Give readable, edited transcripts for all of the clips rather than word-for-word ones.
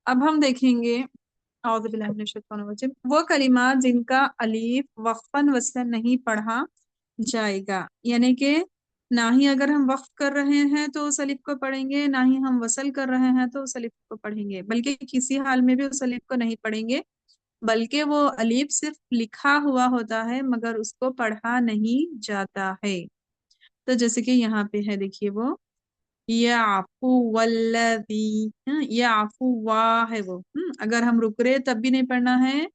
अब हम देखेंगे औज़ु बिल्लाहि मिनश शैतानिर रजीम, वो कलिमात जिनका अलीफ वक्फन वसलन नहीं पढ़ा जाएगा, यानी कि ना ही अगर हम वक्फ कर रहे हैं तो उस अलिफ को पढ़ेंगे, ना ही हम वसल कर रहे हैं तो उस अलिफ को पढ़ेंगे, बल्कि किसी हाल में भी उस अलिफ को नहीं पढ़ेंगे, बल्कि वो अलीफ सिर्फ लिखा हुआ होता है मगर उसको पढ़ा नहीं जाता है। तो जैसे कि यहाँ पे है, देखिए वो याफू वल्लज़ी, याफू वाह है वो, अगर हम रुक रहे तब भी नहीं पढ़ना है,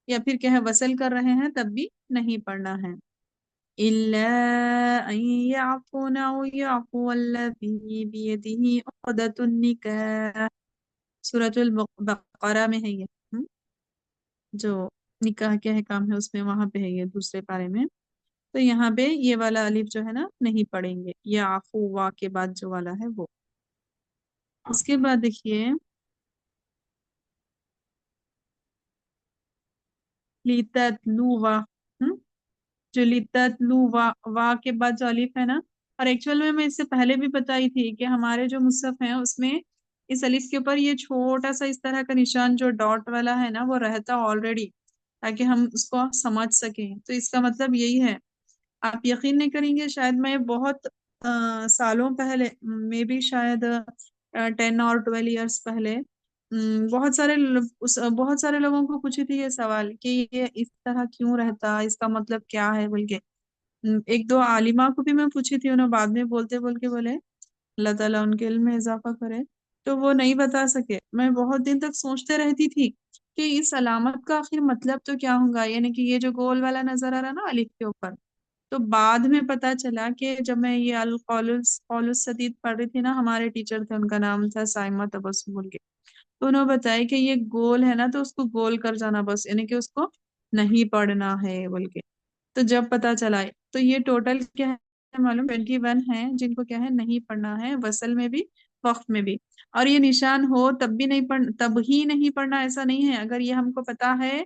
या फिर क्या है वसल कर रहे हैं तब भी नहीं पढ़ना है। इल्ला अन याफूना औ याफू वल्लज़ी बियदिही उक़दतुन निकाह, सूरतुल बक़रा में है ये, जो निकाह के अहकाम है उसमें, वहां पे है ये दूसरे पारे में। तो यहाँ पे ये वाला अलिफ जो है ना नहीं पढ़ेंगे, ये आफू वा के बाद जो वाला है वो। उसके बाद देखिए लिततलुवा, हम्म, जो लिततलुवा वा के बाद जो अलिफ है ना, और एक्चुअल में मैं इससे पहले भी बताई थी कि हमारे जो मुसहफ है उसमें इस अलिफ के ऊपर ये छोटा सा इस तरह का निशान जो डॉट वाला है ना वो रहता ऑलरेडी, ताकि हम उसको समझ सकें। तो इसका मतलब यही है। आप यकीन नहीं करेंगे, शायद मैं बहुत सालों पहले, मे बी शायद 10 और 12 इयर्स पहले, बहुत सारे लोगों को पूछी थी ये सवाल कि ये इस तरह क्यों रहता, इसका मतलब क्या है बोल के। एक दो आलिमा को भी मैं पूछी थी, उन्होंने बाद में बोलते बोल के बोले अल्लाह ताला उनके इल्म में इजाफा करे, तो वो नहीं बता सके। मैं बहुत दिन तक सोचते रहती थी कि इस अलामत का आखिर मतलब तो क्या होगा, यानी कि ये जो गोल वाला नजर आ रहा ना अलिफ के ऊपर। तो बाद में पता चला कि जब मैं ये अल कौलुस सदीद पढ़ रही थी ना, हमारे टीचर थे, उनका नाम था साइमा तबस्सुम बोल के, तो उन्होंने बताया कि ये गोल है ना तो उसको गोल कर जाना बस, यानी कि उसको नहीं पढ़ना है बोल के। तो जब पता चला, तो ये टोटल क्या है मालूम, 21 है जिनको क्या है नहीं पढ़ना है, वसल में भी वक्त में भी। और ये निशान हो तब भी नहीं पढ़, तब ही नहीं पढ़ना ऐसा नहीं है, अगर ये हमको पता है।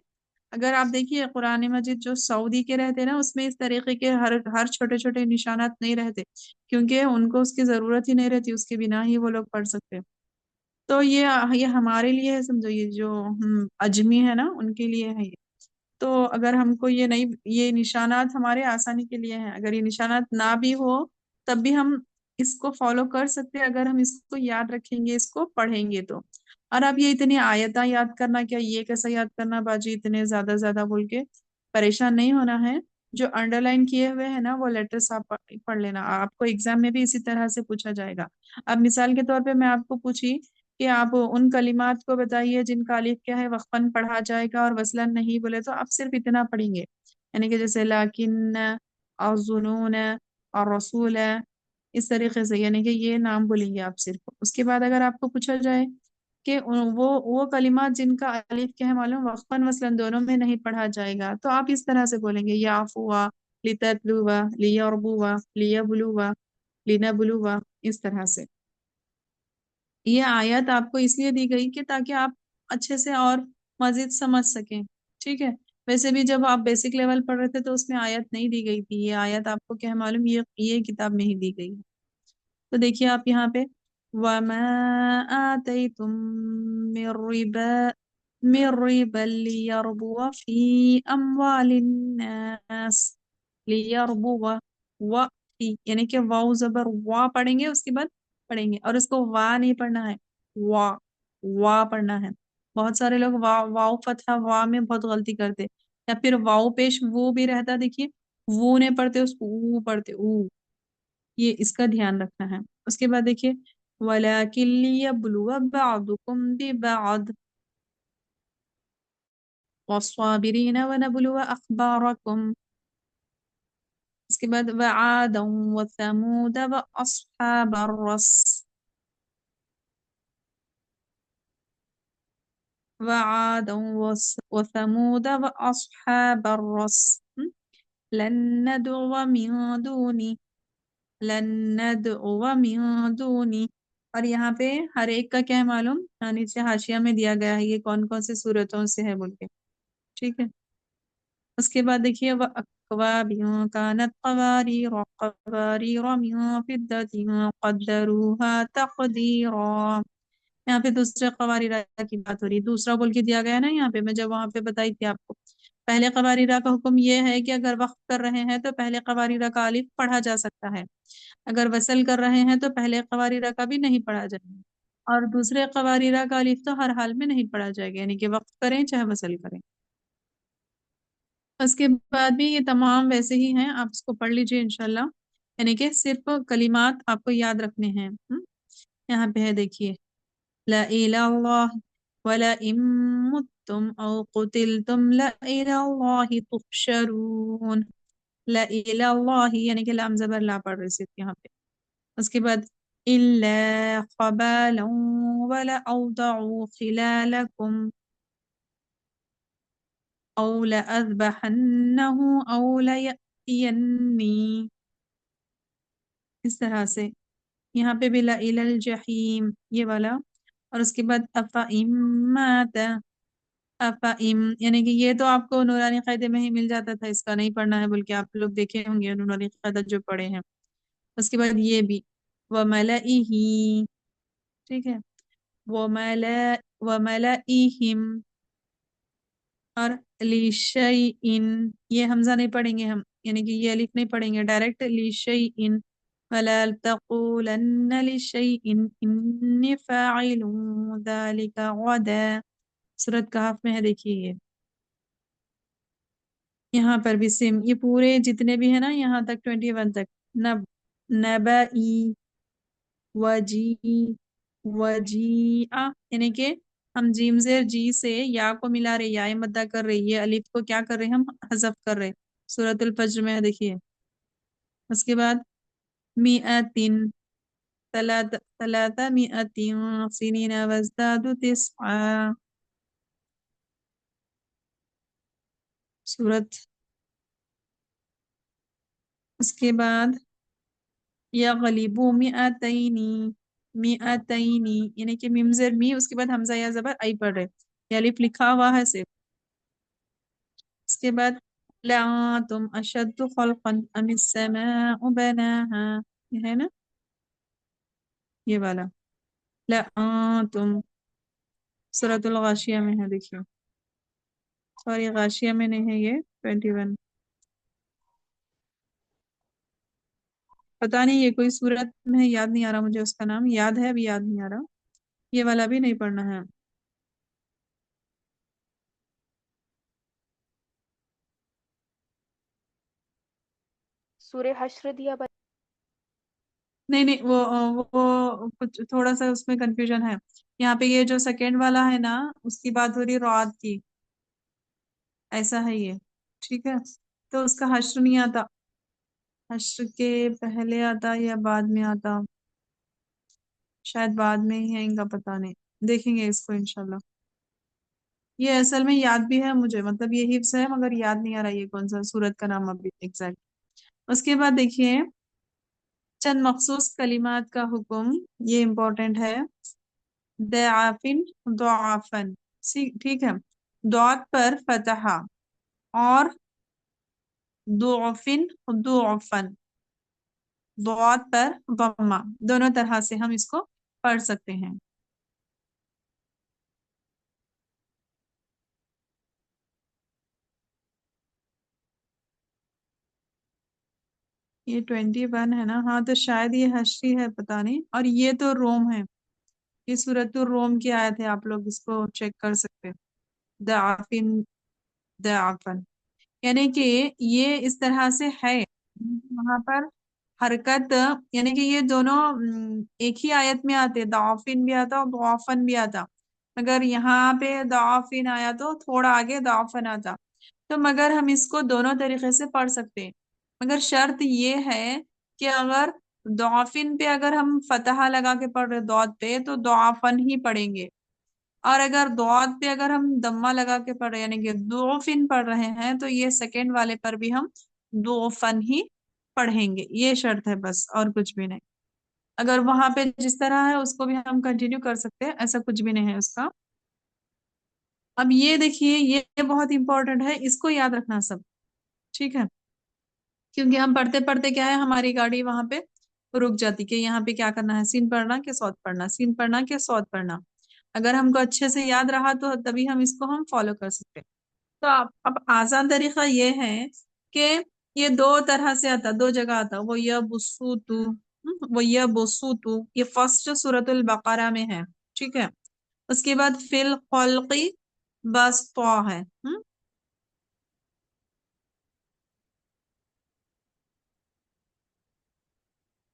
अगर आप देखिए कुरान मजीद जो सऊदी के रहते हैं ना, उसमें इस तरीके के हर हर छोटे छोटे निशानात नहीं रहते, क्योंकि उनको उसकी जरूरत ही नहीं रहती, उसके बिना ही वो लोग पढ़ सकते हैं। तो ये हमारे लिए है, समझो, ये जो अजमी है ना उनके लिए है ये। तो अगर हमको ये नहीं, ये निशानात हमारे आसानी के लिए हैं, अगर ये निशानात ना भी हो तब भी हम इसको फॉलो कर सकते हैं, अगर हम इसको याद रखेंगे, इसको पढ़ेंगे तो। और अब ये इतनी आयता याद करना, क्या ये कैसा याद करना बाजी, इतने ज्यादा बोल के परेशान नहीं होना है। जो अंडरलाइन किए हुए हैं ना वो लेटर्स आप पढ़ लेना, आपको एग्जाम में भी इसी तरह से पूछा जाएगा। अब मिसाल के तौर पे मैं आपको पूछी कि आप उन कलिमात को बताइए जिनका अलिफ क्या है वक्फन पढ़ा जाएगा और वसलन नहीं, बोले तो आप सिर्फ इतना पढ़ेंगे, यानी कि जैसे लाकिन और जुनून और रसूल, इस तरीके से, यानी कि ये नाम बोलेंगे आप सिर्फ। उसके बाद अगर आपको पूछा जाए कि वो कलिमात जिनका अलिफ क्या है मालूम वक्फन वसलन दोनों में नहीं पढ़ा जाएगा, तो आप इस तरह से बोलेंगे याफुवा, लिततलुवा, लियरबुवा, लियबलुवा, लिनबलुवा, इस तरह से। ये आयत आपको इसलिए दी गई कि ताकि आप अच्छे से और मजीद समझ सकें। ठीक है। वैसे भी जब आप बेसिक लेवल पढ़ रहे थे तो उसमें आयत नहीं दी गई थी, ये आयत आपको क्या है मालूम, ये किताब में ही दी गई है। तो देखिए आप यहाँ पे वमा आतैतुम मिर रिबा मिर रिबा लियरबुवा फी अम्वालिन नास, लियरबुवा, व फी, यानी कि वाव जबर वा पढ़ेंगे, उसके बाद पढ़ेंगे, और इसको वा नहीं पढ़ना है, वा, वा पढ़ना है। बहुत सारे लोग वाव फतहा वा में बहुत गलती करते, या फिर वाव पेश वो भी रहता, देखिए वो नहीं पढ़ते, उसको ऊ पढ़ते, ऊ। ये इसका ध्यान रखना है। उसके बाद देखिए वलाकिन लियब्लुवा बअदुकुम बिबअद वस्साबिरीन वनब्लुवा अखबारकुम। इसके बाद वआदा वथमूद वअस्हाब अर्रस, वआदा वथमूद वअस्हाब अर्रस, लन ندعو من دوني लन ندعو من दूनी। और यहाँ पे हर एक का क्या है मालूम, नीचे हाशिया में दिया गया है ये कौन कौन सी सूरतों से है बोल के। ठीक है। उसके बाद देखिए वह अक्वाबियों कानत कवारीर मिन फिद्दतिन क़द्दरूहा तक़दीरा, यहाँ पे दूसरे कवारिरा की बात हो रही है, दूसरा बोल के दिया गया ना यहाँ पे, मैं जब वहां पे बताई थी आपको। पहले कवारिरा का हुक्म ये है कि अगर वक्फ कर रहे हैं तो पहले कवारिरा का अलिफ पढ़ा जा सकता है, अगर वसल कर रहे हैं तो पहले कवारिरा का भी नहीं पढ़ा जाएगा, और दूसरे कवारिरा का अलिफ तो हर हाल में नहीं पढ़ा जाएगा, यानी कि वक्फ करें चाहे वसल करें। उसके बाद भी ये तमाम वैसे ही हैं, आप इसको पढ़ लीजिए इंशाल्लाह, यानी कि सिर्फ कलिमात आपको याद रखने हैं। यहाँ पे है देखिए, ला इलाहा वला इम्मुत्तुम औ कुतिलतुम ला इलाल्लाहि तुहशरून। ला इलाल्लाहि यानी कि लाम जबर ला पढ़ रहे सिर्फ यहाँ पे। उसके बाद इल्ला क़बालन वला औदउ खिलालकुम औ लअज़बहन्नहु औ लयअतियन्नी, इस तरह से। यहाँ पे भी ला इलल जहीम ये वाला। और उसके बाद अफ़ा इम्मात, अफ़ा इम यानी कि ये तो आपको नूरानी कायदे में ही मिल जाता था, इसका नहीं पढ़ना है, बल्कि आप लोग देखे होंगे नूरानी कायदा जो पढ़े हैं। उसके बाद ये भी व मलइही, ठीक है, व मला व मलइहिम, और लिशैइन, ये हमजा नहीं पढ़ेंगे हम, यानी कि ये अलिफ नहीं पढ़ेंगे, डायरेक्ट लिशैइन। वला तक़ूलन्न लिशैइन इन्नी फ़ाइलुन ज़ालिका गदा, सूरत कहफ में है देखिए ये। यहाँ पर भी सेम, ये पूरे जितने भी है ना यहाँ तक 21 तक, नब नबई वजी वजीआ, यानी कि हम जीम जेर जी से या को मिला रहे, या मद्दा कर रहे, ये अलिफ को क्या कर रहे हम हजफ कर रहे। सूरतुल फज्र में है देखिए। उसके बाद मिअतिन तलाता मिअतिन सिनीना वज़दादु तिस्आ, सूरत। उसके बाद यगलिबु मिअतैनी, मिअतैनी यानी कि मीम जेर मी, उसके बाद हमजा या जबर आई पढ़ रहे, ये अलिफ लिखा हुआ है सिर्फ। उसके बाद लअंतुम अशद्दु खल्क़न अमिस समाउ बनाहा, ये है ना ये वाला। लअंतुम सूरतुल गाशिया में है देखिए, सॉरी गाशिया में नहीं है, ये 21। पता नहीं ये कोई सूरत में है, याद नहीं आ रहा मुझे, उसका नाम याद है अभी याद नहीं आ रहा। ये वाला भी नहीं पढ़ना है। सूर्य हश्र दिया नहीं नहीं, वो कुछ थोड़ा सा उसमें कंफ्यूजन है। यहाँ पे ये जो सेकेंड वाला है ना, उसकी बात हो रही है रात की, ऐसा है ये, ठीक है। तो उसका हश्र नहीं आता, हश्र के पहले आता या बाद में आता, शायद बाद में ही है, इनका पता नहीं, देखेंगे इसको इंशाल्लाह। ये असल में याद भी है मुझे, मतलब ये हिफ्स है, मगर याद नहीं आ रहा ये कौन सा सूरत का नाम अभी एग्जैक्ट। उसके बाद देखिए चंद मखसूस कलिमात का हुक्म, ये इम्पोर्टेंट है। दआफिन दुआफन, ठीक है, दौत पर फतहा, और दुआफिन दुआफन, दौत पर दम्मा, दोनों तरह से हम इसको पढ़ सकते हैं। ये 21 है ना, हाँ तो शायद ये हश्री है, पता नहीं, और ये तो रोम है, ये सूरतुर रोम की आयत है, आप लोग इसको चेक कर सकते हैं। दआफिन दआफन, यानी कि ये इस तरह से है वहां पर हरकत, यानी कि ये दोनों एक ही आयत में आते, दाफिन भी आता और दुआफन भी आता। अगर यहाँ पे दाफिन आया तो थोड़ा आगे दाफन आता, तो मगर हम इसको दोनों तरीके से पढ़ सकते हैं। मगर शर्त ये है कि अगर दाफिन पे अगर हम फतहा लगा के पढ़ रहे दौद पे, तो दाफन ही पढ़ेंगे, और अगर दौद पे अगर हम दम्मा लगा के पढ़ रहे, यानी कि दो फिन पढ़ रहे हैं, तो ये सेकंड वाले पर भी हम दो फन ही पढ़ेंगे, ये शर्त है बस, और कुछ भी नहीं। अगर वहां पे जिस तरह है उसको भी हम कंटिन्यू कर सकते हैं, ऐसा कुछ भी नहीं है उसका। अब ये देखिए, ये बहुत इंपॉर्टेंट है, इसको याद रखना सब, ठीक है, क्योंकि हम पढ़ते पढ़ते क्या है हमारी गाड़ी वहां पे रुक जाती कि यहाँ पे क्या करना है, सीन पढ़ना कि सौत पढ़ना, सीन पढ़ना कि सौत पढ़ना। اگر ہم کو اچھے سے یاد رہا تو تبھی ہم اس کو ہم فالو کر سکتے ہیں۔ تو اب آسان طریقہ یہ ہے کہ یہ دو طرح سے آتا، دو جگہ آتا، وہ یہ بسوتو، وہ یہ بسوتو، یہ فرسٹ سورۃ البقرہ میں ہے، ٹھیک ہے۔ اس کے بعد فی الخلقی بس تو ہے،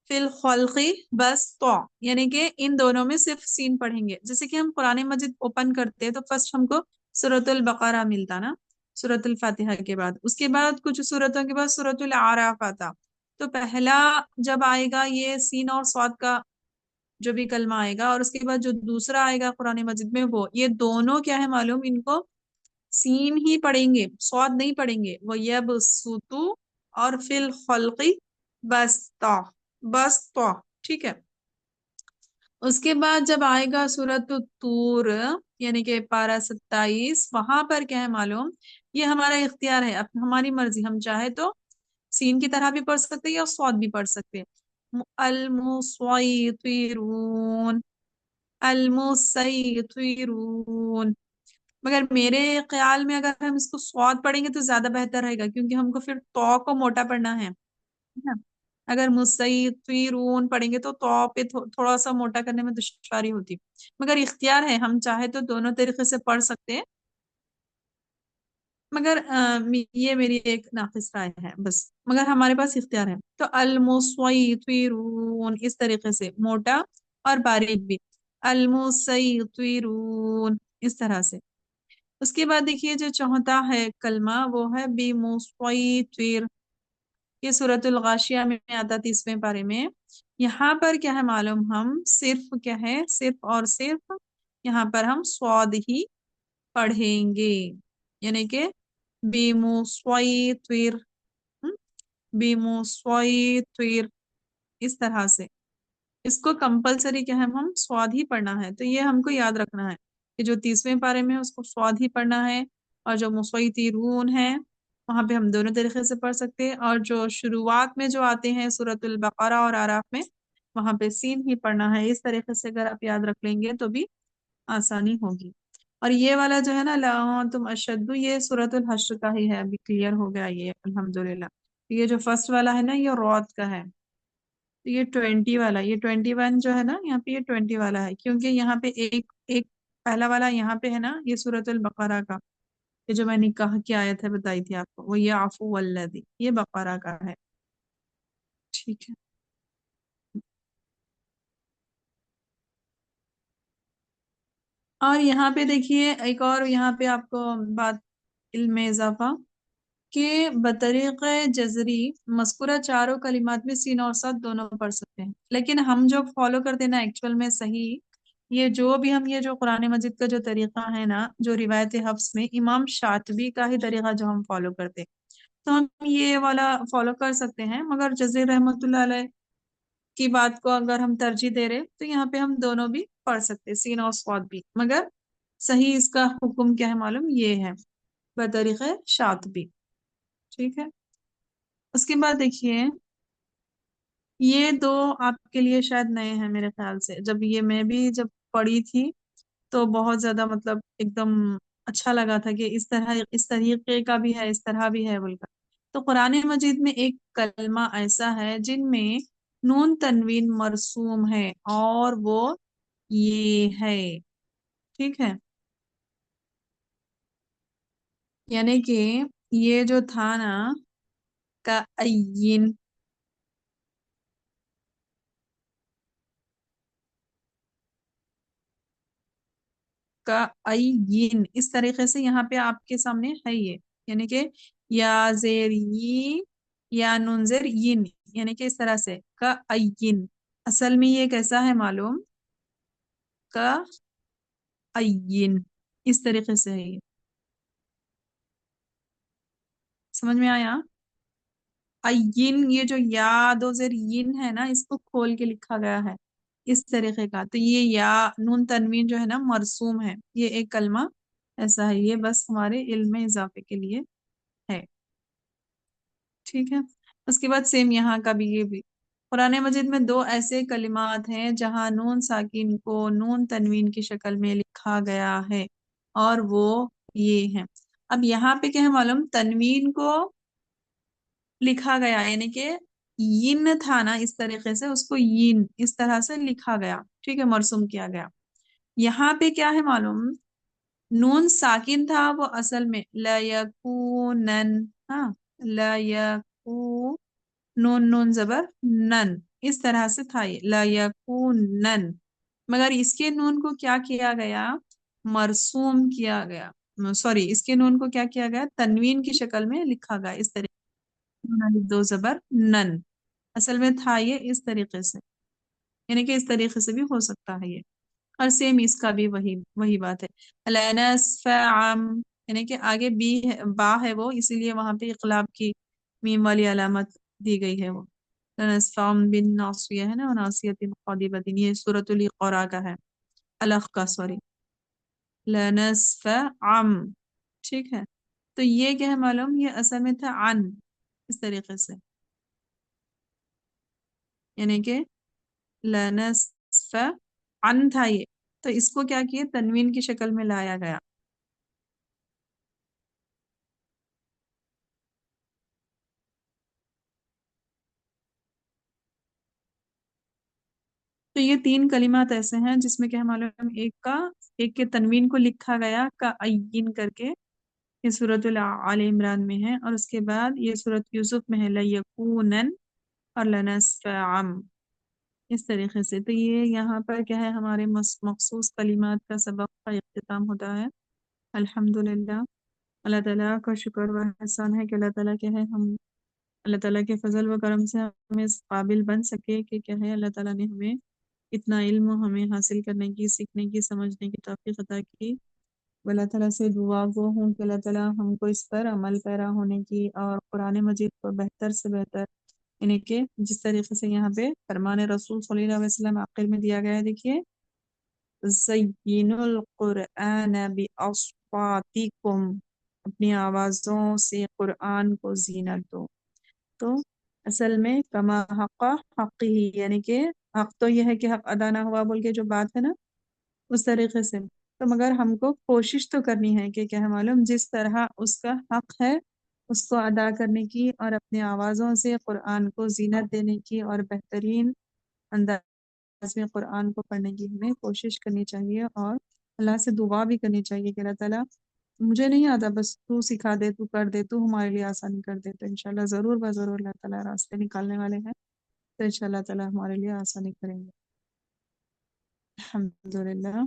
فی الخلقی بس تو، یعنی کہ ان دونوں میں صرف سین پڑھیں گے۔ جیسے کہ ہم قرآن مجید اوپن کرتے ہیں تو فرسٹ ہم کو سورۃ البقرہ ملتا نا، سورۃ الفاتحہ کے بعد، اس کے بعد کچھ سورتوں کے بعد سورۃ الاعراف آتا۔ تو پہلا جب آئے گا یہ سین اور صاد کا جو بھی کلمہ آئے گا، اور اس کے بعد جو دوسرا آئے گا قرآن مجید میں، وہ یہ دونوں کیا ہے معلوم، ان کو سین ہی پڑھیں گے، صاد نہیں پڑھیں گے، وہ یبسطو اور فی الخلقی بسطا، بسطا، ٹھیک ہے۔ اس کے بعد جب آئے گا سورۃ الطور، یعنی کہ پارہ 27، وہاں پر کیا ہے معلوم، یہ ہمارا اختیار ہے، اب ہماری مرضی، ہم چاہے تو سین کی طرح بھی پڑھ سکتے ہیں یا صاد بھی پڑھ سکتے ہیں۔ المسیطرون، المسیطرون، مگر میرے خیال میں اگر ہم اس کو صاد پڑھیں گے تو زیادہ بہتر رہے گا، کیونکہ ہم کو پھر تو کو موٹا پڑھنا ہے نا۔ اگر مسیطرون پڑھیں گے تو پہ تھوڑا سا موٹا کرنے میں دشواری ہوتی، مگر اختیار ہے، ہم چاہے تو دونوں طریقے سے پڑھ سکتے ہیں، مگر یہ میری ایک ناقص رائے ہے بس، مگر ہمارے پاس اختیار ہے۔ تو المسیطرون اس طریقے سے موٹا اور باریک بھی، المسیطرون اس طرح سے۔ اس کے بعد دیکھیے جو چوتھا ہے کلمہ، وہ ہے بمسیطر، یہ سورۃ الغاشیہ میں آتا 30ویں پارے میں۔ یہاں پر کیا ہے معلوم، ہم صرف کیا ہے، صرف اور صرف یہاں پر ہم صاد ہی پڑھیں گے، یعنی کہ بمسیطر، بمسیطر اس طرح سے۔ اس کو کمپلسری کیا ہے، ہم سواد ہی پڑھنا ہے، تو یہ ہم کو یاد رکھنا ہے کہ جو 30ویں پارے میں اس کو سواد ہی پڑھنا ہے، اور جو مسیطرون ہے وہاں پہ ہم دونوں طریقے سے پڑھ سکتے ہیں، اور جو شروعات میں جو آتے ہیں سورۃ البقرہ اور اعراف میں، وہاں پہ سین ہی پڑھنا ہے۔ اس طریقے سے اگر آپ یاد رکھ لیں گے تو بھی آسانی ہوگی۔ اور یہ والا جو ہے نا لا تم اشد، یہ سورۃ الحشر کا ہی ہے، ابھی کلیئر ہو گیا یہ الحمدللہ۔ یہ جو فرسٹ والا ہے نا یہ رعد کا ہے، تو یہ 20 والا، یہ 21 جو ہے نا یہاں پہ، یہ 20 والا ہے، کیونکہ یہاں پہ ایک ایک پہلا والا یہاں پہ ہے نا، یہ سورۃ البقرہ کا، یہ جو میں نے کہا کی آیت ہے بتائی تھی آپ کو، وہ یہ عفو والذی، یہ بقرہ کا ہے، ٹھیک ہے۔ اور یہاں پہ دیکھیے ایک اور یہاں پہ آپ کو بات، علم میں اضافہ، کہ بطریق جزری مذکورہ چاروں کلمات میں سین اور صاد دونوں پڑھ سکتے ہیں، لیکن ہم جو فالو کرتے ہیں نا ایکچول میں صحیح، یہ جو بھی ہم، یہ جو قرآن مجید کا جو طریقہ ہے نا، جو روایت حفظ میں امام شاطبی کا ہی طریقہ جو ہم فالو کرتے ہیں، تو ہم یہ والا فالو کر سکتے ہیں، مگر جزیر رحمۃ اللہ علیہ کی بات کو اگر ہم ترجیح دے رہے تو یہاں پہ ہم دونوں بھی پڑھ سکتے ہیں، سین اور صاد بھی، مگر صحیح اس کا حکم کیا ہے معلوم، یہ ہے بطریق شاطبی، ٹھیک ہے۔ اس کے بعد دیکھیے یہ دو آپ کے لیے شاید نئے ہیں میرے خیال سے، جب یہ میں بھی جب پڑھی تھی تو بہت زیادہ مطلب ایک دم اچھا لگا تھا کہ اس طرح، اس طریقے کا بھی ہے، اس طرح بھی ہے بول کر۔ تو قرآن مجید میں ایک کلمہ ایسا ہے جن میں نون تنوین مرسوم ہے، اور وہ یہ ہے، ٹھیک ہے، یعنی کہ یہ جو تھا نا کا کا عین، اس طریقے سے یہاں پہ آپ کے سامنے ہے یہ، یعنی کہ یا زیر ی، یا نون زیر ین، یعنی کہ اس طرح سے کا عین، اصل میں یہ کیسا ہے معلوم، کا عین، اس طریقے سے ہے یہ، سمجھ میں آیا؟ عین، یہ جو یا دو زیر ین ہے نا، اس کو کھول کے لکھا گیا ہے اس طریقے کا، تو یہ یا نون تنوین جو ہے نا مرسوم ہے، یہ ایک کلمہ ایسا ہے، یہ بس ہمارے علم میں اضافے کے لیے ہے، ٹھیک ہے۔ اس کے بعد سیم یہاں کا بھی، یہ بھی قرآن مجید میں دو ایسے کلمات ہیں جہاں نون ساکن کو نون تنوین کی شکل میں لکھا گیا ہے، اور وہ یہ ہیں۔ اب یہاں پہ کیا ہے معلوم، تنوین کو لکھا گیا، یعنی کہ ین تھا نا، اس طریقے سے اس کو ین اس طرح سے لکھا گیا، ٹھیک ہے، مرسوم کیا گیا۔ یہاں پہ کیا ہے معلوم، نون ساکن تھا وہ اصل میں لا یکونن، ہاں، لا یکون، نون نون زبر نن، اس طرح سے تھا یہ لا یکونن، مگر اس کے نون کو کیا کیا گیا، مرسوم کیا گیا، سوری، اس کے نون کو کیا کیا گیا، تنوین کی شکل میں لکھا گیا، اس طریقے نون الف دو زبر نن، اصل میں تھا یہ اس طریقے سے، یعنی کہ اس طریقے سے بھی ہو سکتا ہے یہ، اور سیم اس کا بھی وہی بات ہے، لنسفعم، یعنی کہ آگے بی ہے، با ہے وہ، اسی لیے وہاں پہ اقلاب کی میم والی علامت دی گئی ہے، وہ لنسفعم بن ناصیہ ہے نا، ناصیت قادبۃ، یہ سورۃ القرا کا ہے، الف کا، سوری، لنسفعم، ٹھیک ہے، تو یہ کیا ہے معلوم، یہ اصل میں تھا عن، اس طریقے سے، یعنی کہ لنسف عن تھا یہ، تو اس کو کیا کیے، تنوین کی شکل میں لایا گیا۔ تو یہ تین کلمات ایسے ہیں جس میں کیا معلوم، ایک کے تنوین کو لکھا گیا کا عین کر کے، یہ سورۃ آل عمران میں ہے، اور اس کے بعد یہ سورۃ یوسف میں ہے لیکونن اور لنسفعم، اس طریقے سے۔ تو یہ یہاں پر کیا ہے، ہمارے مخصوص کلمات کا سبق کا اختتام ہوتا ہے، الحمدللہ۔ اللہ تعالیٰ کا شکر و احسان ہے کہ اللہ تعالیٰ کیا ہے، ہم اللہ تعالیٰ کے فضل و کرم سے ہمیں اس قابل بن سکے کہ کیا ہے، اللہ تعالیٰ نے ہمیں اتنا علم ہمیں حاصل کرنے کی، سیکھنے کی، سمجھنے کی توفیق عطا کی۔ اللہ تعالیٰ سے دعا گو ہوں کہ اللہ تعالیٰ ہم کو اس پر عمل پیرا ہونے کی، اور قرآن مجید کو بہتر سے بہتر، یعنی کہ جس طریقے سے یہاں پہ فرمان رسول صلی اللہ علیہ وسلم آخر میں دیا گیا ہے، دیکھیے، زینوا القرآن بأصواتکم، اپنی آوازوں سے قرآن کو زینت دو۔ تو اصل میں کما حق حق ہی، یعنی کہ حق تو یہ ہے کہ حق ادا نہ ہوا بول کے جو بات ہے نا، اس طریقے سے، تو مگر ہم کو کوشش تو کرنی ہے کہ کیا ہے معلوم، جس طرح اس کا حق ہے اس کو ادا کرنے کی، اور اپنی آوازوں سے قرآن کو زینت دینے کی، اور بہترین انداز میں قرآن کو پڑھنے کی ہمیں کوشش کرنی چاہیے، اور اللہ سے دعا بھی کرنی چاہیے کہ اللہ تعالیٰ مجھے نہیں آتا، بس تو سکھا دے، تو کر دے، تو ہمارے لیے آسانی کر دے، تو انشاءاللہ ضرور ضرور اللہ تعالیٰ راستے نکالنے والے ہیں، تو انشاءاللہ تعالیٰ ہمارے لیے آسانی کریں گے، الحمدللہ۔